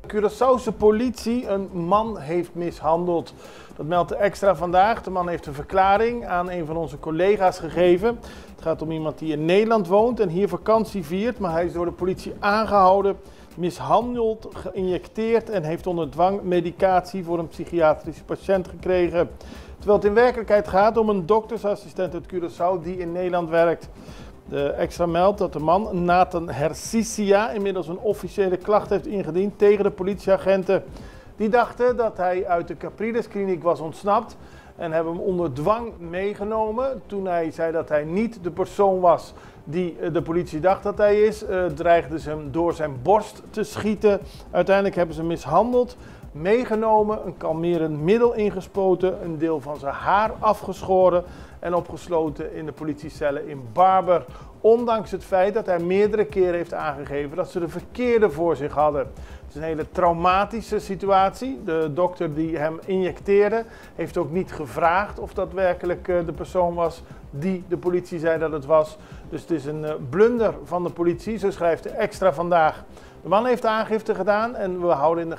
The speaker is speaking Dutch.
Curaçaose politie een man heeft mishandeld. Dat meldt de Extra vandaag. De man heeft een verklaring aan een van onze collega's gegeven. Het gaat om iemand die in Nederland woont en hier vakantie viert, maar hij is door de politie aangehouden, mishandeld, geïnjecteerd en heeft onder dwang medicatie voor een psychiatrische patiënt gekregen. Terwijl het in werkelijkheid gaat om een doktersassistent uit Curaçao die in Nederland werkt. De Extra meldt dat de man, Nathan Hersisia, inmiddels een officiële klacht heeft ingediend tegen de politieagenten. Die dachten dat hij uit de Capriles-kliniek was ontsnapt en hebben hem onder dwang meegenomen. Toen hij zei dat hij niet de persoon was die de politie dacht dat hij is, dreigden ze hem door zijn borst te schieten. Uiteindelijk hebben ze hem mishandeld, meegenomen, een kalmerend middel ingespoten, een deel van zijn haar afgeschoren en opgesloten in de politiecellen in Barber. Ondanks het feit dat hij meerdere keren heeft aangegeven dat ze de verkeerde voor zich hadden. Het is een hele traumatische situatie. De dokter die hem injecteerde heeft ook niet gevraagd of dat werkelijk de persoon was die de politie zei dat het was. Dus het is een blunder van de politie, zo schrijft de Extra vandaag. De man heeft aangifte gedaan en we houden in de